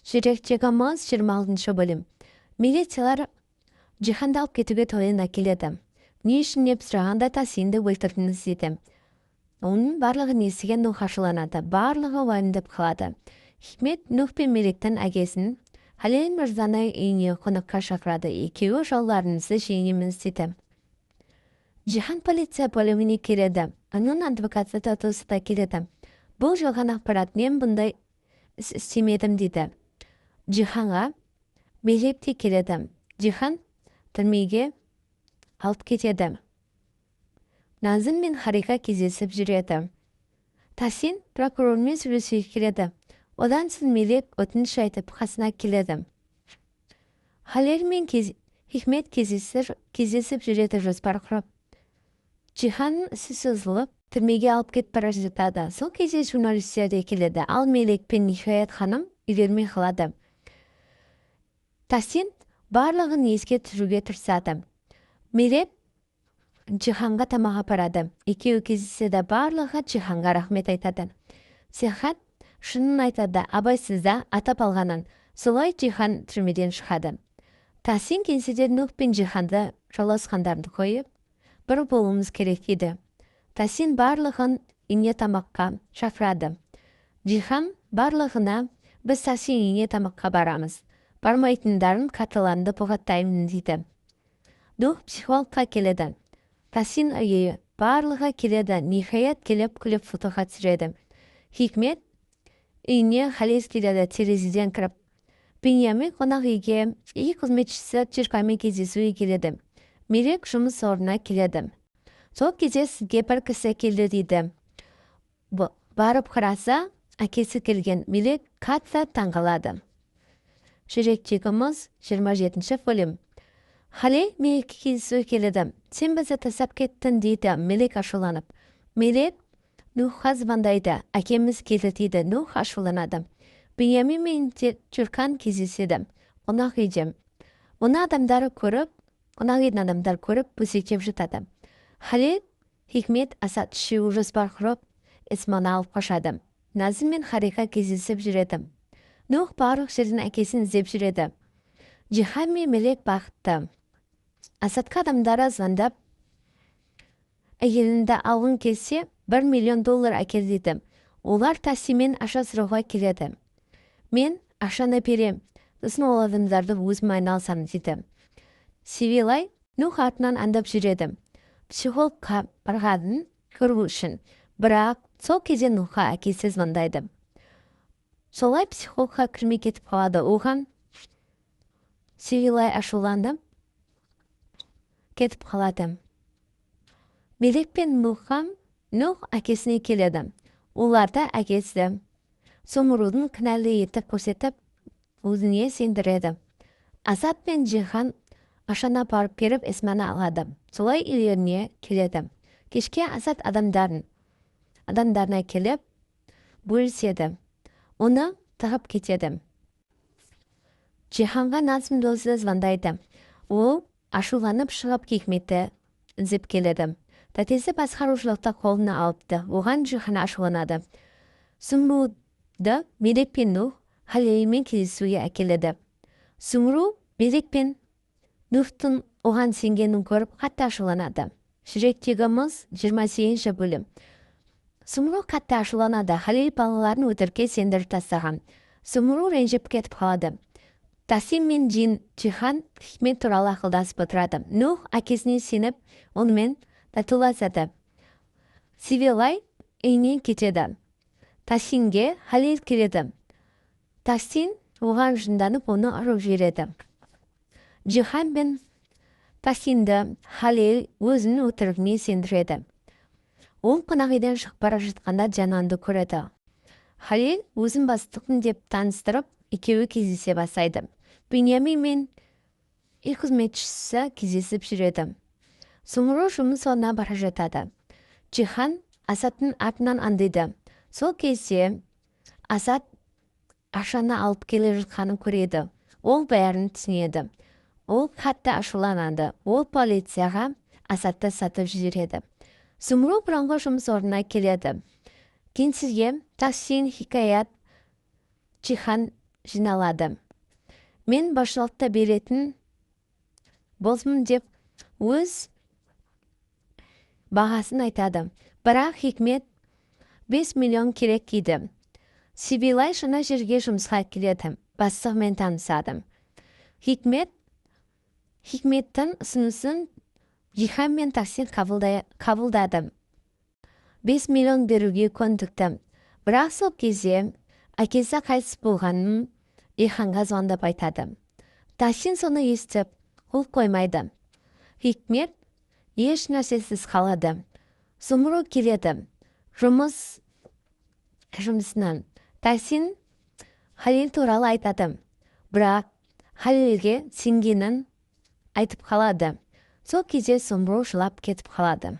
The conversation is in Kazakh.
Жүректегіміз 26 бөлім. Милициялар Жиханды алып кетуге тойына келеді. Не үшін деп сұрағанда Тасинді өлтірдіңіз дейді. Оның барлығын естіген Нух ашуланады. Барлығы уайымдап қалады. Хикмет Нух пен Мелектің әкесін Халел мырзаны үйіне қонаққа шақырады. Екеуі жауларыңызды жеңеміз дейді. Жихан полиция бөліміне келеді. Оның адвокаты да келеді. Бұл жалған ақпарат, мен бұндай іс істемедім дейді. Жиханға Мелек те келеді. Жихан түрмеге алып кетеді. Назым мен Харика кездесіп жүреді. Тасин прокурормен сөйлесуге келеді. Одан соң Мелек өтініш айтып қасына келеді. Халел мен Хикмет кездесіп жүреді жоспар құрып. Жиханның ісі созылып, түрмеге алып кетіп бара жатады. Сол кезде журналистер де келеді. Ал Мелек пен Ниһаят ханым үйлеріне қалады. Тасин барлығын еске түсіруге тырысады. Мелек Жиханға тамақ апарады. Екеуі кездеседі. Барлығы Жиханға рахмет айтады. Сихат шынын айтады, абайсызда атап алғанын. Солай Жихан түрмеден шығады. Тасин кеңседен Нух пен Жиханды жауласқандарды қойып, бір болуымыз керек дейді. Тасин барлығын үйіне тамаққа шақырады. Жихан барлығына біз Тасин үйіне тамаққа барамыз. Бармайтындарын каталанды бұғаттаймын дейді. Нух психологқа келеді. Тасин үйі барлығы келеді. Ниһаят келіп күліп фотоға түсіреді. Хикмет үйіне Халел келеді, терезеден кіріп. Беньямин қонақ үйге үй қызметшісі Чиркамен кездесуге келеді. Мелек жұмыс орнына келеді. Сол кезде сізге бір кісі келді дейді. Барып қараса, әкесі келген. Мелек қатты таңғалады. Жүректегіміз 27 бөлім. Халел Мелекке кездесуге келеді. Сен бізді тастап кеттің дейді. Мелек ашуланып. Мелек Нухқа звондайды. Әкеміз келді дейді. Нух ашуланады. Беньямин мен Чиркан кездеседі. Қонақ үйде. Оны қонақ үйдің адамдар көріп, бөсектеп жатады. Халел, Хикмет, Асад үшеуі жоспар құрып, Исманы алып қашады. Назым мен Харика кездесіп жүреді. Нух барлық жерден әкесін іздеп жүреді. Жихан мен Мелек бақытты. Асадқа адамдары звондап, әйелінді алғың келсе, $1 миллион әкел дейді. Олар Тасинмен аша сұрауға келеді. Мен ашаны берем, сосын ол адамдарды өзім айналсам дейді. Севилай Нух артынан андап жүреді. Психологқа барғанын көру үшін. Бірақ сол кезде Нухқа әкесі звондайды. Солай психологқа кірмей кетіп қалады. Оған Севилай ашуланды, кетіп қалады. Мелек пен Нух әкесіне келеді. Оларда әкесі Сомрудың кінәлі етіп көрсетіп, өзіне сендіреді. Асад пен Жихан ашана барып беріп Исманы алады. Солай үйлеріне келеді. Кешке Асад адамдарына келіп, бөліседі. Оны тығып кетеді. Жиханға Назым досы звондайды. Ол ашуланып шығып Хикметті іздеп келеді. Тәтесі басқарушылықта қолына алыпты. Оған Жихан ашуланады. Сумруды Мелек пен Нух Халелмен кездесуге әкеледі. Сумру Мелек пен Нухтың оған сенгенін көріп қатты ашуланады. Жүректегіміз 28 бөлім. Сумру қатты ашуланады. Халел балаларын өтірікке сендіріп тастаған. Сумру ренжіп кетіп қалады. Тасин мен Жихан Хикмет туралы ақылдасып отырады. Нух әкесіне сеніп, онымен татуласады. Севилай үйінен кетеді. Тасинге Халел келеді. Тасин оған жынданып, оны ұрып жібереді. Жихан мен Тасинді Халел өзінің өтірігіне сендіреді. Ол қонақ үйден шығып бара жатқанда Жананды көреді. Халел өзін бастықпын деп таныстырып, екеуі кездесе бастайды. Беньямин мен үй қызметшісі кездесіп жүреді. Сумру жұмыс орнына бара жатады. Жихан Асадтың артынан аңдиды. Сол кезде Асад ашаны алып келе жатқанын көреді. Ол бәрін түсінеді. Ол қатты ашуланады. Ол полицияға Асадты сатып жібереді. Сумру бұрынғы жұмыс орнына келеді. Кеңсеге Тасин, Хикаят, Жихан жиналады. Мен басшылықта беретін болсым деп өз бағасын айтады. Бірақ Хикмет 5 миллион керек дейді. Сибилай жаңа жерге жұмысқа келеді. Бастығымен танысады. Хикметтің ұсынысын Жихан мен Тахсин қабылдады. 5 миллион беруге көндікті. Бірақ сол кезде әкесі қайтыс болғанын Жиханға звондап айтады. Тахсин соны естіп, қол қоймайды. Хикмет еш нәрсесіз қалады. Сумру келеді. Жұмысынан. Тахсин Халил туралы айтады. Бірақ Халилге сенгенін айтып қалады. Сол кезде Сумру жылап кетіп қалады.